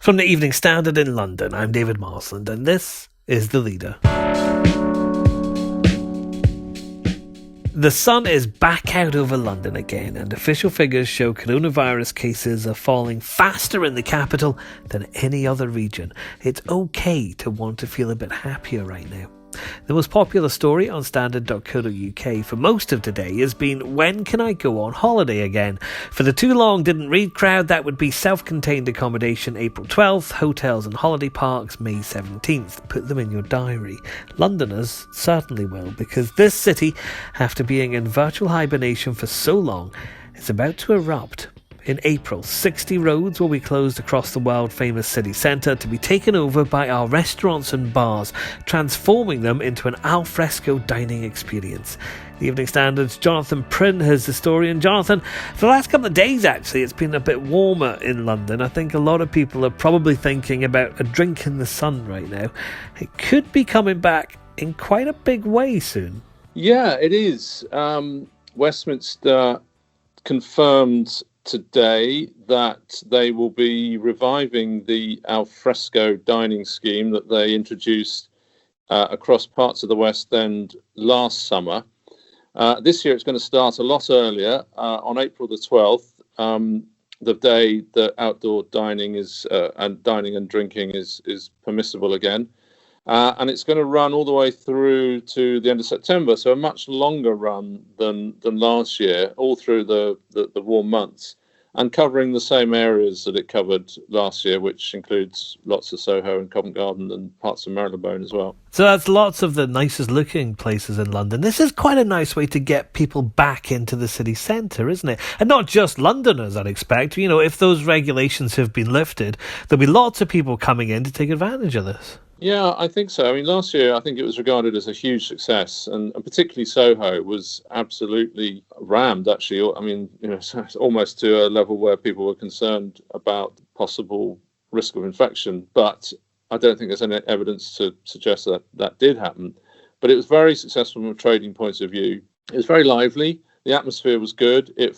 From the Evening Standard in London, I'm David Marsland, and this is The Leader. The sun is back out over London again, and official figures show coronavirus cases are falling faster in the capital than any other region. It's okay to want to feel a bit happier right now. The most popular story on standard.co.uk for most of today has been, when can I go on holiday again? For the too long didn't read crowd, that would be self-contained accommodation April 12th, hotels and holiday parks May 17th. Put them in your diary. Londoners certainly will, because this city, after being in virtual hibernation for so long, is about to erupt. In April, 60 roads will be closed across the world-famous city centre to be taken over by our restaurants and bars, transforming them into an alfresco dining experience. The Evening Standard's Jonathan Prynn is the story. And Jonathan, for the last couple of days actually, it's been a bit warmer in London. I think a lot of people are probably thinking about a drink in the sun right now. It could be coming back in quite a big way soon. Yeah, it is. Westminster confirmed today that they will be reviving the alfresco dining scheme that they introduced across parts of the West End last summer. This year it's going to start a lot earlier, on April the 12th, the day that outdoor dining is and dining and drinking is permissible again. And it's going to run all the way through to the end of September, so a much longer run than last year, all through the warm months, and covering the same areas that it covered last year, which includes lots of Soho and Covent Garden and parts of Marylebone as well. So that's lots of the nicest looking places in London. This is quite a nice way to get people back into the city centre, isn't it? And not just Londoners, I'd expect. You know, if those regulations have been lifted, there'll be lots of people coming in to take advantage of this. Yeah, I think so. I mean, last year, I think it was regarded as a huge success, and particularly Soho was absolutely rammed, actually. I mean, you know, almost to a level where people were concerned about possible risk of infection. But I don't think there's any evidence to suggest that that did happen. But it was very successful from a trading point of view. It was very lively. The atmosphere was good. It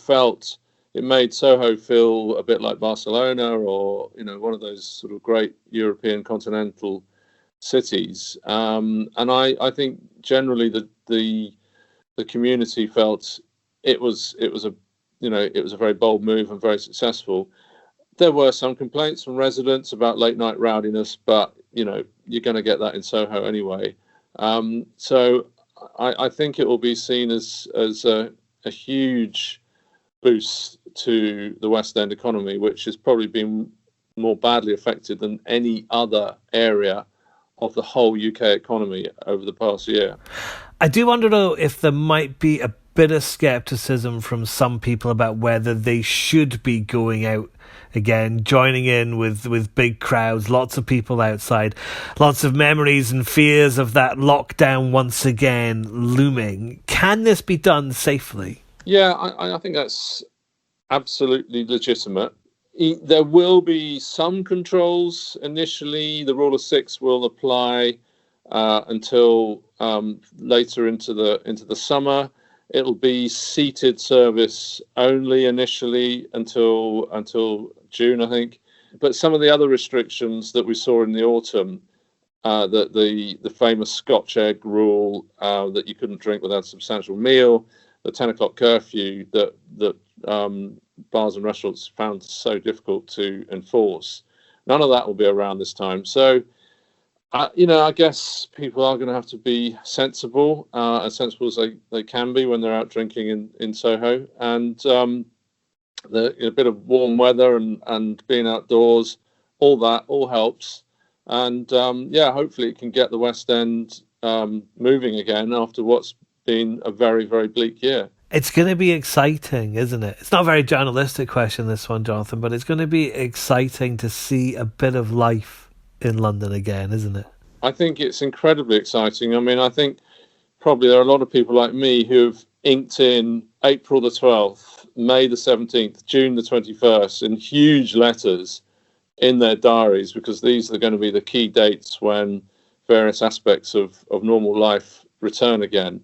made Soho feel a bit like Barcelona, or, you know, one of those sort of great European continental cities, and I think generally the community felt it was a very bold move and very successful. There were some complaints from residents about late night rowdiness, but you know, you're going to get that in Soho anyway. So I think it will be seen as a huge boost to the West End economy, which has probably been more badly affected than any other area of the whole UK economy over the past year. I do wonder, though, if there might be a bit of scepticism from some people about whether they should be going out again, joining in with big crowds, lots of people outside, lots of memories and fears of that lockdown once again looming. Can this be done safely? Yeah, I think that's absolutely legitimate. There will be some controls initially. The rule of six will apply until later into the summer. It'll be seated service only initially until June, I think. But some of the other restrictions that we saw in the autumn, the famous Scotch egg rule, that you couldn't drink without a substantial meal, the 10 o'clock curfew that bars and restaurants found so difficult to enforce. None of that will be around this time. So, I guess people are going to have to be sensible, as sensible as they can be when they're out drinking in Soho. And a bit of warm weather and being outdoors, all helps. And hopefully it can get the West End moving again after what's been a very, very bleak year. It's going to be exciting, isn't it? It's not a very journalistic question, this one, Jonathan, but it's going to be exciting to see a bit of life in London again, isn't it? I think it's incredibly exciting. I mean, I think probably there are a lot of people like me who've inked in April the 12th, May the 17th, June the 21st in huge letters in their diaries, because these are going to be the key dates when various aspects of normal life return again.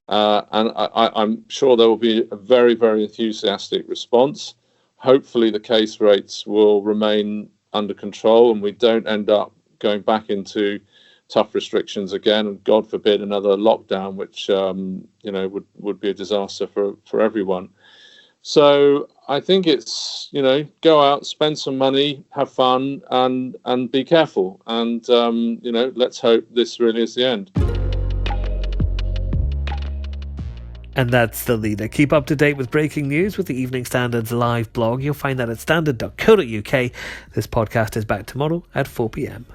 And I'm sure there will be a very, very enthusiastic response. Hopefully the case rates will remain under control and we don't end up going back into tough restrictions again, and God forbid another lockdown, which would be a disaster for everyone. So I think it's, go out, spend some money, have fun, and be careful. And, let's hope this really is the end. And that's The Leader. Keep up to date with breaking news with the Evening Standard's live blog. You'll find that at standard.co.uk. This podcast is back tomorrow at 4 p.m.